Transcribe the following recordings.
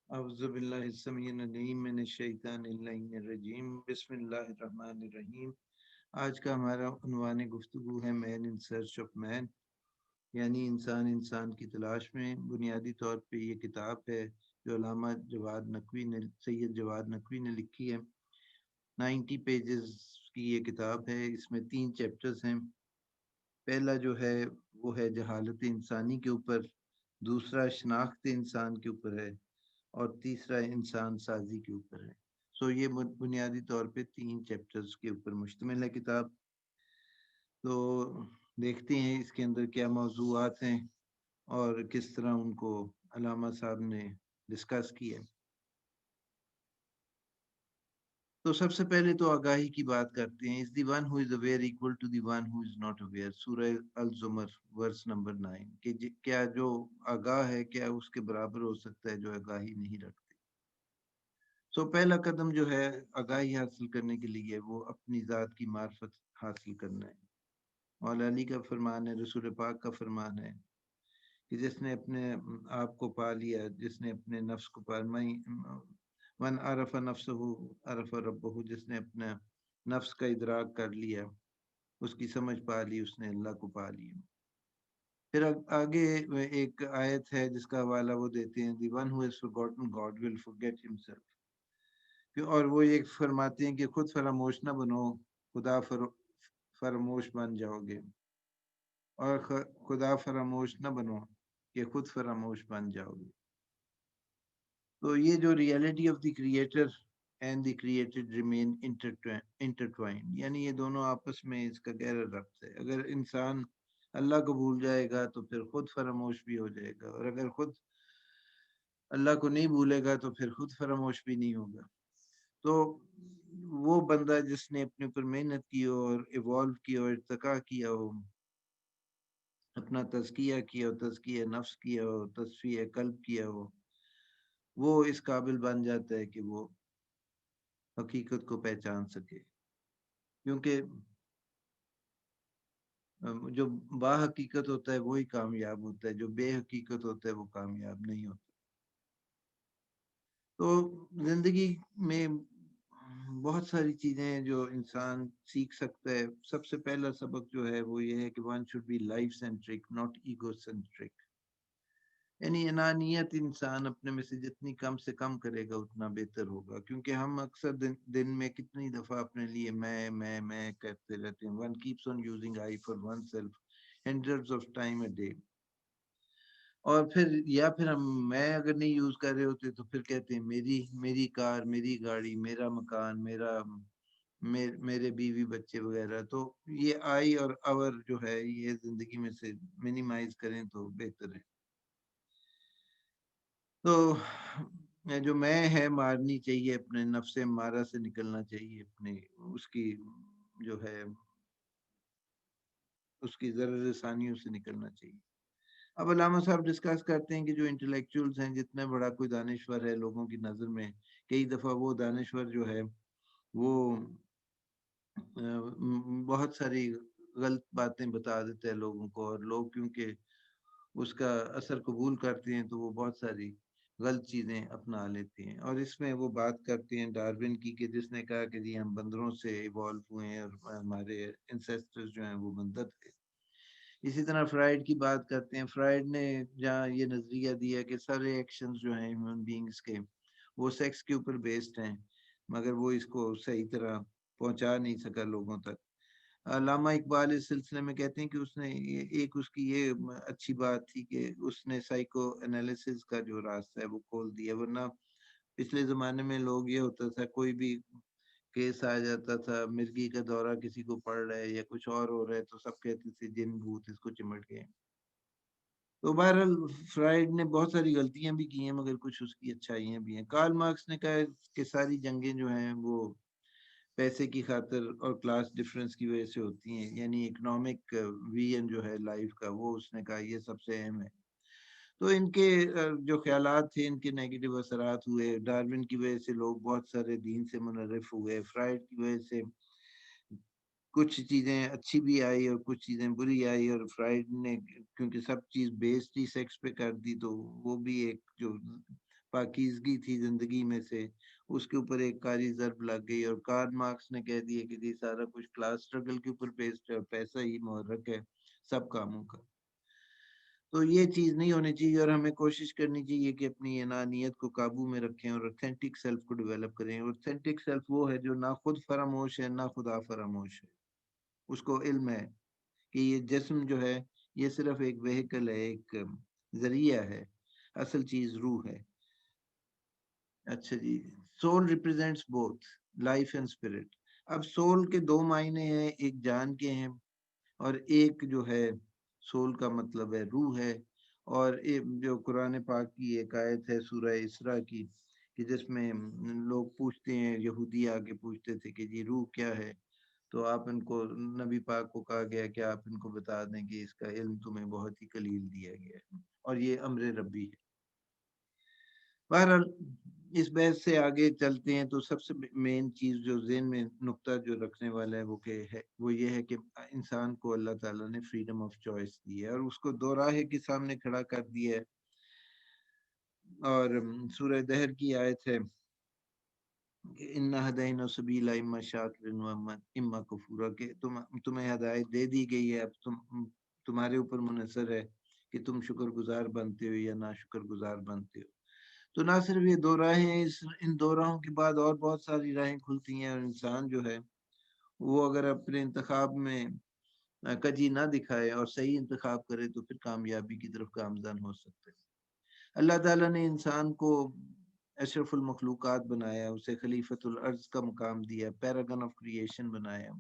اعوذ باللہ السمیع العلیم من الشیطان اللعین الرجیم بسم اللہ الرحمن الرحیم۔ آج کا ہمارا عنوان گفتگو ہے مین ان سرچ آف مین، یعنی انسان انسان کی تلاش میں۔ بنیادی طور پہ یہ کتاب ہے جو علامہ سید جواد نقوی نے لکھی ہے۔ 90 پیجز کی یہ کتاب ہے، اس میں 3 چیپٹرز ہیں۔ پہلا جو ہے وہ ہے جہالت انسانی کے اوپر، دوسرا شناخت انسان کے اوپر ہے، اور تیسرا انسان سازی کے اوپر ہے۔ یہ بنیادی طور پہ 3 چیپٹرز کے اوپر مشتمل ہے کتاب۔ تو دیکھتے ہیں اس کے اندر کیا موضوعات ہیں اور کس طرح ان کو علامہ صاحب نے ڈسکس کیا۔ تو سب سے پہلے تو آگاہی کی بات کرتے ہیں۔ Is the one who is aware equal to the one who is not aware؟ سورہ الزمر ورس نمبر 9 کہ کیا جو آگاہ ہے کیا اس کے برابر ہو سکتا ہے جو آگاہی نہیں رکھتے۔ پہلا قدم جو ہے آگاہی حاصل کرنے کے لیے وہ اپنی ذات کی معرفت حاصل کرنا ہے۔ مولا علی کا فرمان ہے، رسول پاک کا فرمان ہے کہ جس نے اپنے آپ کو پا لیا، جس نے اپنے نفس کو پا من عرف نفسہ عرف ربہ، جس نے اپنا نفس کا ادراک کر لیا، اس کی سمجھ پا لی، اس نے اللہ کو پا لیا۔ پھر آگے ایک آیت ہے جس کا حوالہ وہ دیتے ہیں، the one who has forgotten God will forget himself۔ اور وہ یہ فرماتے ہیں کہ خود فراموش نہ بنو، خدا فراموش بن جاؤ گے، اور خدا فراموش نہ بنو کہ خود فراموش بن جاؤ گے۔ تو یہ جو reality of the creator and the created remain intertwined, یعنی یہ دونوں آپس میں اس کا گہرا ربط ہے۔ اگر انسان اللہ کو بھول جائے گا تو پھر خود فراموش بھی ہو جائے گا، اور اگر خود اللہ کو نہیں بھولے گا تو پھر خود فراموش بھی نہیں ہوگا۔ تو وہ بندہ جس نے اپنے اوپر محنت کی ہو اور ایوالو کیا ہو، ارتقا کیا ہو، اپنا تزکیہ کیا ہو، تزکیہ نفس کیا ہو، تصفیہ قلب کیا ہو، وہ اس قابل بن جاتا ہے کہ وہ حقیقت کو پہچان سکے۔ کیونکہ جو با حقیقت ہوتا ہے وہی کامیاب ہوتا ہے، جو بے حقیقت ہوتا ہے وہ کامیاب نہیں ہوتا۔ تو زندگی میں بہت ساری چیزیں ہیں جو انسان سیکھ سکتا ہے۔ سب سے پہلا سبق جو ہے وہ یہ ہے کہ one should be life centric not ego centric، یعنی انانیت انسان اپنے میں سے جتنی کم سے کم کرے گا اتنا بہتر ہوگا۔ کیونکہ ہم اکثر دن میں کتنی دفعہ اپنے لیے میں کرتے رہتے ہیں۔ one keeps on using I for oneself hundreds of time a day۔ اور پھر ہم میں اگر نہیں یوز کر رہے ہوتے تو پھر کہتے ہیں میری کار، میری گاڑی، میرا مکان، میرے بیوی بچے وغیرہ۔ تو یہ آئی اور اور جو ہے یہ زندگی میں سے منیمائز کریں تو بہتر ہے۔ تو جو میں ہے مارنی چاہیے، اپنے نفس مارا سے نکلنا چاہیے، اپنے اس کی جو ہے اس کی ضرر ثانیوں سے نکلنا چاہیے۔ اب علامہ صاحب ڈسکس کرتے ہیں کہ جو انٹلیکچوئلز ہیں، جتنا بڑا کوئی دانشور ہے لوگوں کی نظر میں، کئی دفعہ وہ دانشور جو ہے وہ بہت ساری غلط باتیں بتا دیتا ہے لوگوں کو، اور لوگ کیونکہ اس کا اثر قبول کرتے ہیں تو وہ بہت ساری غلط چیزیں اپنا لیتے ہیں۔ اور اس میں وہ بات کرتے ہیں ڈارون کی کہ جس نے کہا کہ جی ہم بندروں سے ایوالو ہوئے ہیں اور ہمارے انسیسٹرز جو ہیں وہ بندر تھے۔ اسی طرح فرائیڈ کی بات کرتے ہیں۔ فرائیڈ نے جہاں یہ نظریہ دیا کہ سارے ایکشنز جو ہیں ہیومن بینگز کے وہ سیکس کے اوپر بیسڈ ہیں، مگر وہ اس کو صحیح طرح پہنچا نہیں سکا لوگوں تک۔ علامہ اقبال اس سلسلے میں کہتے ہیں کہ اس نے ایک اس کی یہ اچھی بات تھی کہ اس نے سائیکو انالیسس کا جو راستہ ہے وہ کھول دیا، ورنہ پچھلے زمانے میں لوگ یہ ہوتا تھا کوئی بھی کیس آ جاتا تھا، مرگی کا دورہ کسی کو پڑ رہا ہے یا کچھ اور ہو رہا ہے تو سب کہتے تھے جن بھوت اس کو چمٹ گئے۔ تو بہرحال فرائیڈ نے بہت ساری غلطیاں بھی کی ہیں مگر کچھ اس کی اچھائیاں بھی ہیں۔ کارل مارکس نے کہا کہ ساری جنگیں جو ہیں وہ پیسے کی خاطر اور کلاس ڈفرنس کی وجہ سے ہوتی ہیں، یعنی اکنامک ویژن جو ہے لائف کا وہ اس نے کہا یہ سب سے اہم ہے۔ تو ان کے جو خیالات تھے ان کے نیگیٹو اثرات ہوئے۔ ڈارون کی وجہ سے لوگ بہت سارے دین سے منحرف ہوئے، فرائیڈ کی وجہ سے کچھ چیزیں اچھی بھی آئی اور کچھ چیزیں بری آئی، اور فرائیڈ نے کیونکہ سب چیز بیسڈ ہی سیکس پہ کر دی تو وہ بھی ایک جو پاکیزگی تھی زندگی میں سے، اس کے اوپر ایک کاری ضرب لگ گئی، اور کارل مارکس نے کہہ دیا کہ جی سارا کچھ کلاس سٹرگل کے اوپر بیسڈ ہے، پیسہ ہی محرک ہے سب کاموں کا۔ تو یہ چیز نہیں ہونی چاہیے، اور ہمیں کوشش کرنی چاہیے کہ اپنی انانیت کو قابو میں رکھیں اور اوتھینٹک سیلف کو ڈیولپ کریں۔ اوتھینٹک سیلف وہ ہے جو نہ خود فراموش ہے نہ خدا فراموش ہے، اس کو علم ہے کہ یہ جسم جو ہے یہ صرف ایک وہیکل ہے، ایک ذریعہ ہے، اصل چیز روح ہے۔ اچھا جی، soul represents both life and spirit. اب سول کے دو معنی ہیں، ایک جان کے ہیں، اور ایک جو ہے سول کا مطلب ہے روح ہے۔ اور جو قرآن پاک کی ایک آیت ہے سورہ اسراء کی، کہ جس میں لوگ پوچھتے ہیں، یہودی آگے پوچھتے تھے کہ جی روح کیا ہے، تو آپ ان کو، نبی پاک کو کہا گیا کہ آپ ان کو بتا دیں کہ اس کا علم تمہیں بہت ہی قلیل دیا گیا ہے، اور یہ امر ربی ہے۔ بہرحال اس بحث سے آگے چلتے ہیں، تو سب سے مین چیز جو ذہن میں نقطہ جو رکھنے والا ہے وہ یہ ہے کہ انسان کو اللہ تعالیٰ نے فریڈم آف چوائس دی ہے، اور اس کو دو راہ کے سامنے کھڑا کر دیا ہے۔ اور سورہ دہر کی آیت ہے کہ اِنَّا هَدَيْنَا السَّبِيلَ إِمَّا شَاكِرًا وَإِمَّا كَفُورًا، کہ تمہیں ہدایت دے دی گئی ہے، اب تمہارے اوپر منحصر ہے کہ تم شکر گزار بنتے ہو یا نا شکر گزار بنتے ہو۔ تو نہ صرف یہ دو راہیں ہیں، ان دو راہوں کے بعد اور بہت ساری راہیں کھلتی ہیں، اور انسان جو ہے وہ اگر اپنے انتخاب میں کجی نہ دکھائے اور صحیح انتخاب کرے تو پھر کامیابی کی طرف گامزن ہو سکتے ہیں۔ اللہ تعالیٰ نے انسان کو اشرف المخلوقات بنایا، اسے خلیفۃ الارض کا مقام دیا، پیراگن آف کریشن بنایا،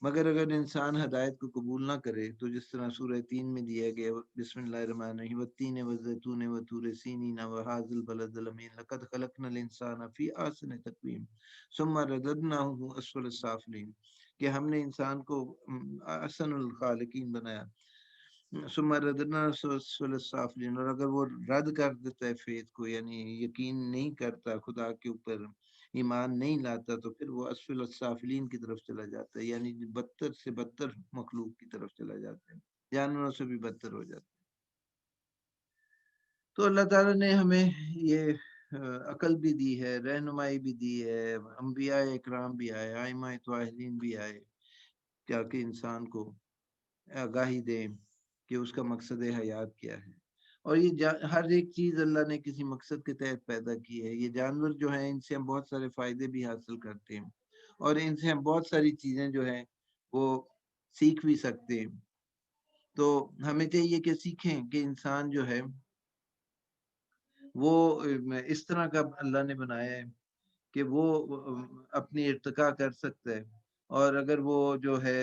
مگر اگر انسان ہدایت کو قبول نہ کرے تو جس طرح سورہ 3 میں دیا گیا، بسم اللہ الرحمن الرحیم، والتین والزیتون وطور سینین وہذا البلد الامین لقد خلقنا الانسان فی احسن تقویم ثم رددناہ اسفل السافلین، کہ ہم نے انسان کو احسن الخالقین بنایا، ثم رددنا اسفل السافلین، اور اگر وہ رد کر دیتا ہے فیتھ کو، یعنی یقین نہیں کرتا خدا کے اوپر، ایمان نہیں لاتا، تو پھر وہ اسفل السافلین کی طرف چلا جاتا ہے، یعنی بدتر سے بدتر مخلوق کی طرف چلا جاتا ہے، جانوروں سے بھی بدتر ہو جاتا ہے۔ تو اللہ تعالیٰ نے ہمیں یہ عقل بھی دی ہے، رہنمائی بھی دی ہے، انبیاء اکرام بھی آئے، ائمہ طاہرین بھی آئے، تاکہ انسان کو آگاہی دیں کہ اس کا مقصد حیات کیا ہے۔ اور یہ ہر ایک چیز اللہ نے کسی مقصد کے تحت پیدا کی ہے۔ یہ جانور جو ہیں ان سے ہم بہت سارے فائدے بھی حاصل کرتے ہیں، اور ان سے ہم بہت ساری چیزیں جو ہیں وہ سیکھ بھی سکتے ہیں۔ تو ہمیں چاہیے کہ سیکھیں کہ انسان جو ہے وہ اس طرح کا اللہ نے بنایا ہے کہ وہ اپنی ارتقا کر سکتا ہے، اور اگر وہ جو ہے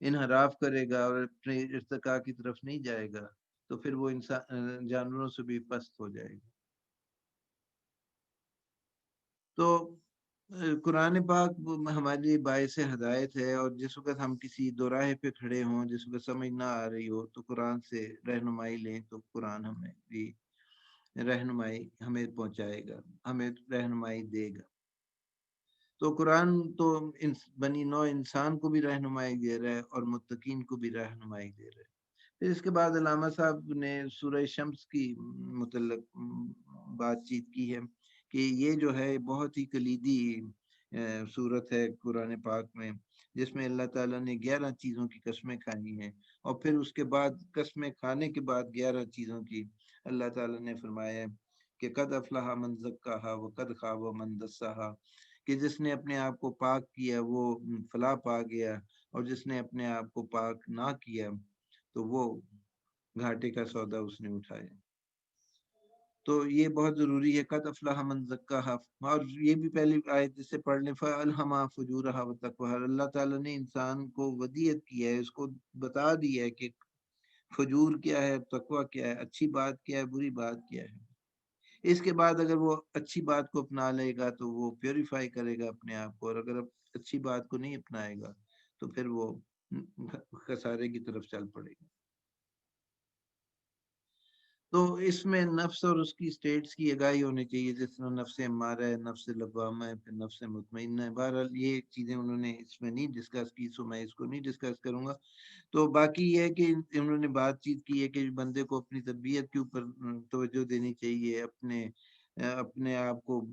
انحراف کرے گا اور اپنے ارتقا کی طرف نہیں جائے گا تو پھر وہ انسان جانوروں سے بھی پست ہو جائے گا۔ تو قرآن پاک ہمارے لیے باعث ہدایت ہے، اور جس وقت ہم کسی دوراہے پہ کھڑے ہوں، جس وقت سمجھ نہ آ رہی ہو، تو قرآن سے رہنمائی لیں، تو قرآن ہمیں بھی رہنمائی ہمیں پہنچائے گا، ہمیں رہنمائی دے گا۔ تو قرآن تو بنی نوع انسان کو بھی رہنمائی دے رہا ہے اور متقین کو بھی رہنمائی دے رہا ہے۔ پھر اس کے بعد علامہ صاحب نے سورہ شمس کی متعلق بات چیت کی ہے کہ یہ جو ہے بہت ہی کلیدی صورت ہے قرآن پاک میں، جس میں اللہ تعالیٰ نے 11 چیزوں کی قسمیں کھانی ہیں، اور پھر اس کے بعد قسمیں کھانے کے بعد 11 چیزوں کی اللہ تعالیٰ نے فرمایا ہے کہ قد افلح من زکاہا وقد خاب من دساہا، کہ جس نے اپنے آپ کو پاک کیا وہ فلاح پا گیا، اور جس نے اپنے آپ کو پاک نہ کیا تو وہ گھاٹے کا سودا اس نے اٹھایا۔ تو یہ بہت ضروری ہے، قد افلح من زکاہا، اور یہ بھی پہلی آیت جسے پڑھ لیں، فَأَلْهَمَا فُجُورَهَا وَتَقْوَاهَا، اللہ تعالیٰ نے انسان کو ودیت کیا ہے، اس کو بتا دیا ہے کہ فجور کیا ہے، تقویٰ کیا ہے، اچھی بات کیا ہے، بری بات کیا ہے۔ اس کے بعد اگر وہ اچھی بات کو اپنا لے گا تو وہ پیوریفائی کرے گا اپنے آپ کو، اور اگر اچھی بات کو نہیں اپنائے گا تو پھر وہ خسارے کی طرف چل پڑے گا۔ تو اس میں نفس اور اس کی سٹیٹس کی آگاہی ہونی چاہیے، جس طرح نفس امارہ ہے، نفس لوامہ ہے، پھر نفس مطمئنہ ہے۔ بہرحال یہ چیزیں انہوں نے اس میں نہیں ڈسکس کی، سو میں اس کو نہیں ڈسکس کروں گا۔ تو باقی یہ ہے کہ انہوں نے بات چیت کی ہے کہ بندے کو اپنی تربیت کے اوپر توجہ دینی چاہیے، اپنے اپنے آپ کو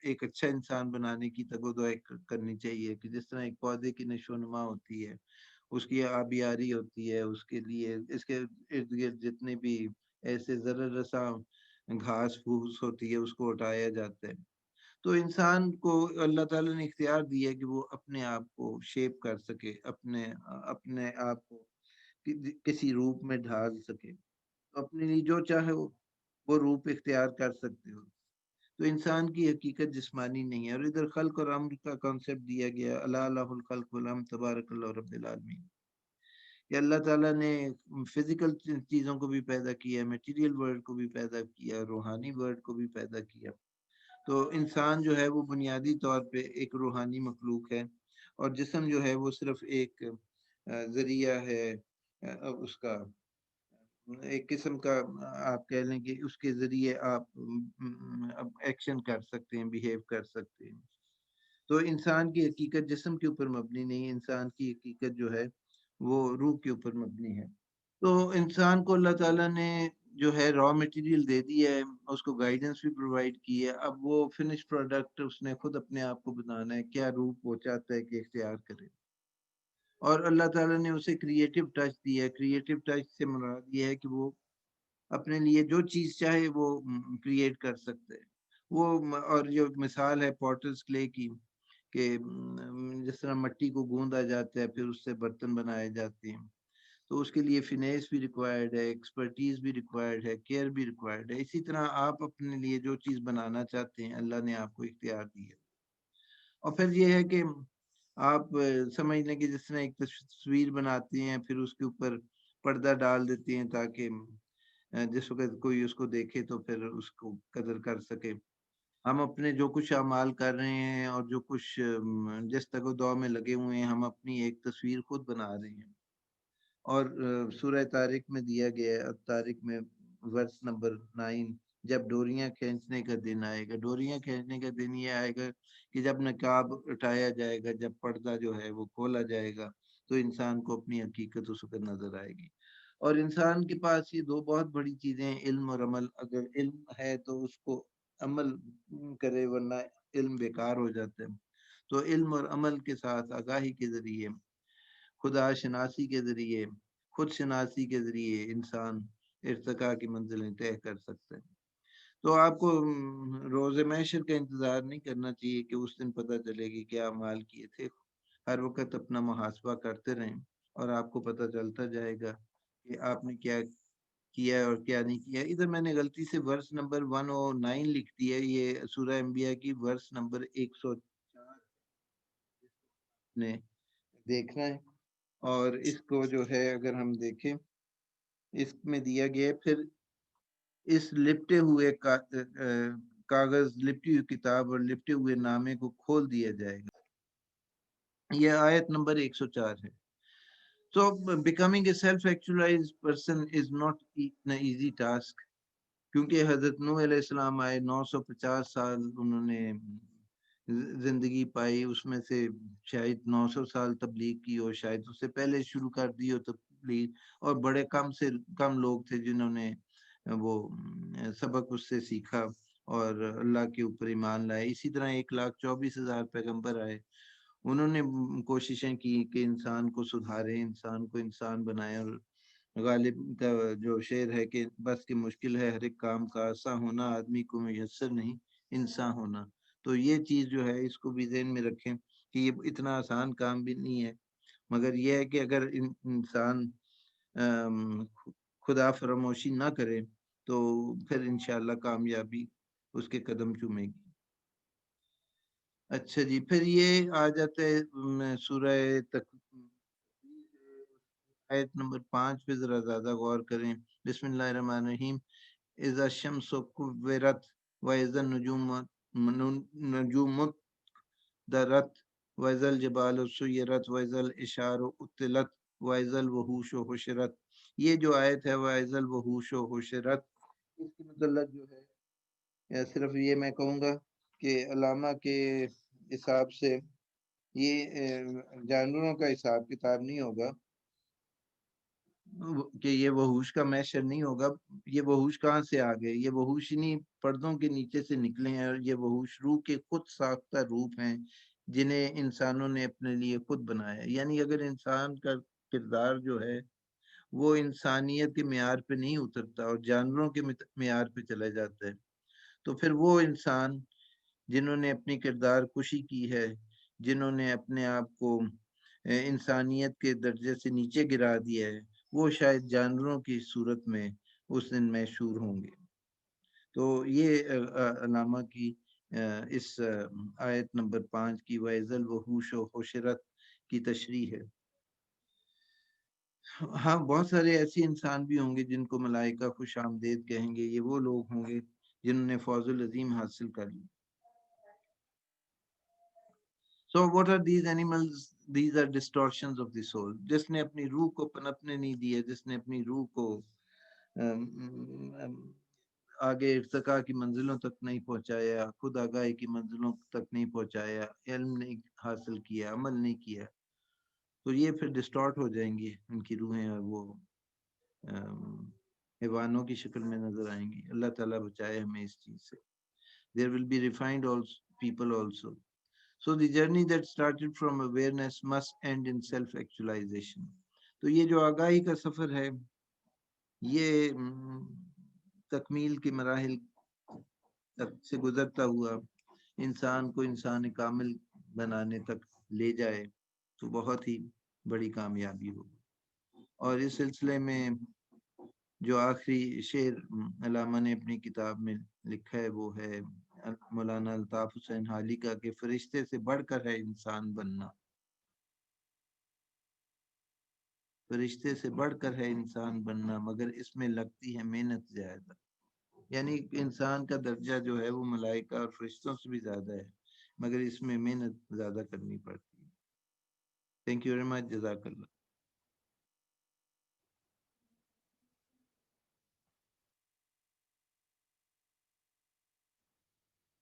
ایک اچھا انسان بنانے کی تگودو کرنی چاہیے، کہ جس طرح ایک پودے کی نشو و نما ہوتی ہے، اس کی آبیاری ہوتی ہے، اس کے لیے اس کے ارد گرد جتنے بھی ایسے ضرر رساں گھاس پھوس ہوتی ہے اس کو ہٹایا جاتا ہے. تو انسان کو اللہ تعالیٰ نے اختیار دیا ہے کہ وہ اپنے آپ کو شیپ کر سکے، اپنے آپ کو کسی روپ میں ڈھال سکے، اپنے لیے جو چاہے وہ روپ اختیار کر سکتے ہو. تو انسان کی حقیقت جسمانی نہیں ہے. اور ادھر خلق اور امر کا کانسیپٹ دیا گیا، اللہ الہ الخلق والامر تبارک اللہ رب العالمین، کہ اللہ تعالیٰ نے فزیکل چیزوں کو بھی پیدا کیا، میٹیریل ورلڈ کو بھی پیدا کیا، روحانی ورلڈ کو بھی پیدا کیا. تو انسان جو ہے وہ بنیادی طور پہ ایک روحانی مخلوق ہے، اور جسم جو ہے وہ صرف ایک ذریعہ ہے اس کا، ایک قسم کا آپ کہہ لیں کہ اس کے ذریعے آپ ایکشن کر سکتے ہیں، بیہیو کر سکتے ہیں. تو انسان کی حقیقت جسم کے اوپر مبنی نہیں، انسان کی حقیقت جو ہے وہ روح کے اوپر مبنی ہے. تو انسان کو اللہ تعالیٰ نے جو ہے را مٹیریل دے دی ہے، اس کو گائیڈنس بھی پرووائڈ کی ہے. اب وہ فنش پروڈکٹ اس نے خود اپنے آپ کو بنانا ہے، کیا روپ وہ چاہتا ہے کہ اختیار کرے. اور اللہ تعالیٰ نے اسے کریٹو ٹچ دیا ہے. کریٹو ٹچ سے مراد یہ ہے کہ وہ اپنے لیے جو چیز چاہے وہ کریٹ کر سکتے ہیں. وہ اور جو مثال ہے پورٹلز کلے کی، کہ جس طرح مٹی کو گوندا جاتا ہے پھر اس سے برتن بنائے جاتے ہیں، تو اس کے لیے فینیس بھی ریکوائرڈ ہے، ایکسپرٹیز بھی ریکوائرڈ ہے، کیئر بھی ریکوائرڈ ہے. اسی طرح آپ اپنے لیے جو چیز بنانا چاہتے ہیں اللہ نے آپ کو اختیار دی ہے. اور پھر یہ ہے کہ آپ سمجھ لیں کہ جس طرح ایک تصویر بناتے ہیں پھر اس کے اوپر پردہ ڈال دیتے ہیں تاکہ جس وقت کوئی اس کو دیکھے تو پھر اس کو قدر کر سکے. ہم اپنے جو کچھ اعمال کر رہے ہیں اور جو کچھ جس تک دعا میں لگے ہوئے ہیں، ہم اپنی ایک تصویر خود بنا رہے ہیں. اور سورہ طارق میں دیا گیا ہے، طارق میں ورس نمبر 9، جب ڈوریاں کھینچنے کا دن آئے گا. ڈوریاں کھینچنے کا دن یہ آئے گا کہ جب نقاب اٹھایا جائے گا، جب پردہ جو ہے وہ کھولا جائے گا، تو انسان کو اپنی حقیقت اس وقت نظر آئے گی. اور انسان کے پاس یہ دو بہت بڑی چیزیں ہیں، علم اور عمل. اگر علم ہے تو اس کو عمل کرے، ورنہ علم بیکار ہو جاتا ہے. تو علم اور عمل کے ساتھ آگاہی کے ذریعے، خدا شناسی کے ذریعے، خود شناسی کے ذریعے انسان ارتقاء کی منزلیں طے کر سکتے ہیں. تو آپ کو روز محشر کا انتظار نہیں کرنا چاہیے کہ اس دن پتہ چلے گی کیا اعمال کیے تھے. ہر وقت اپنا محاسبہ کرتے رہیں اور آپ کو پتہ چلتا جائے گا کہ آپ نے کیا کیا ہے اور کیا نہیں کیا. ادھر میں نے غلطی سے ورس نمبر 109 لکھ دیا ہے، یہ سورہ انبیاء کی ورس نمبر 104 نے دیکھنا ہے. اور اس کو جو ہے اگر ہم دیکھیں، اس میں دیا گیا ہے پھر اس لپٹے ہوئے کاغذ، لپٹی ہوئی کتاب اور لپٹے ہوئے نامے کو کھول دیا جائے گا. یہ آیت نمبر 104 ہے. So becoming a self-actualized person is not an easy task. کیونکہ حضرت نوح علیہ السلام آئے، 950 سال انہوں نے زندگی پائی، اس میں سے شاید 900 سال تبلیغ کی، اور شاید اس سے پہلے شروع کر دی ہو تبلیغ، اور بڑے کم سے کم لوگ تھے جنہوں نے وہ سبق اس سے سیکھا اور اللہ کے اوپر ایمان لائے. اسی طرح 1,24,000 پیغمبر آئے، انہوں نے کوششیں کی کہ انسان کو سدھارے، انسان کو انسان بنائے. اور غالب کا جو شعر ہے کہ بس کی مشکل ہے ہر ایک کام کا آسان ہونا، آدمی کو میسر نہیں انسان ہونا. تو یہ چیز جو ہے اس کو بھی ذہن میں رکھیں کہ یہ اتنا آسان کام بھی نہیں ہے، مگر یہ ہے کہ اگر انسان خدا فراموشی نہ کرے تو پھر انشاءاللہ کامیابی اس کے قدم چومے گی. اچھا جی، پھر یہ آ جاتا ہے سورہ آیت نمبر 5 پہ ذرا زیادہ غور کریں. بسم اللہ الرحمن الرحیم. اذا الشمس کورت واذا النجوم درت واذا الجبال سیرت واذا العشار عطلت واذا الوحوش حشرت. یہ جو آیت ہے واذا الوحوش حشرت، اس کی مطلب جو ہے صرف یہ میں کہوں گا کہ علامہ کے حساب سے یہ جانوروں کا حساب کتاب نہیں ہوگا، کہ یہ وحوش کا محشر نہیں ہوگا. یہ وحوش کہاں سے آ گئے؟ یہ وحوش انہیں پردوں کے نیچے سے نکلے ہیں، اور یہ وحوش روح کے خود ساختہ روپ ہیں جنہیں انسانوں نے اپنے لیے خود بنایا. یعنی اگر انسان کا کردار جو ہے وہ انسانیت کے معیار پہ نہیں اترتا اور جانوروں کے معیار پہ چلا جاتا ہے، تو پھر وہ انسان جنہوں نے اپنی کردار کشی کی ہے، جنہوں نے اپنے آپ کو انسانیت کے درجے سے نیچے گرا دیا ہے، وہ شاید جانوروں کی صورت میں اس دن محشور ہوں گے. تو یہ علامہ کی اس آیت نمبر 5 کی وَإِذَا الْوُحُوشُ حُشِرَتْ کی تشریح ہے. ہاں، بہت سارے ایسے انسان بھی ہوں گے جن کو ملائکہ خوش آمدید کہیں گے. یہ وہ لوگ ہوں گے جنہوں نے فوز العظیم حاصل کر لی. So what are these animals? These are distortions of the soul. جس نے اپنی روح کو پنپنے نہیں دیا، جس نے اپنی روح کو آگے ارتقاء کی منزلوں تک نہیں پہنچایا، خود آگاہی کی منزلوں تک نہیں پہنچایا، علم نہیں حاصل کیا، عمل نہیں کیا، تو یہ پھر ڈسٹارٹ ہو جائیں گی ان کی روحیں، اور وہ حیوانوں کی شکل میں نظر آئیں گی. اللہ تعالیٰ بچائے ہمیں اس چیز سے. There will be refined people also. So the journey that started from awareness must end in self-actualization. تو یہ جو آگاہی کا سفر ہے، یہ تکمیل کے مراحل تک سے گزرتا ہوا انسان کو انسان کامل بنانے تک لے جائے، تو بہت ہی بڑی کامیابی ہوگی. اور اس سلسلے میں جو آخری شعر علامہ نے اپنی کتاب میں لکھا ہے وہ ہے مولانا الطاف حسین حالی کا، کہ فرشتے سے بڑھ کر ہے انسان بننا. فرشتے سے بڑھ کر ہے انسان بننا، مگر اس میں لگتی ہے محنت زیادہ. یعنی انسان کا درجہ جو ہے وہ ملائکہ اور فرشتوں سے بھی زیادہ ہے، مگر اس میں محنت زیادہ کرنی پڑتی ہے. Thank you very much. جزاک اللہ.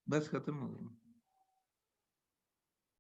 بس ختم ہو گیا.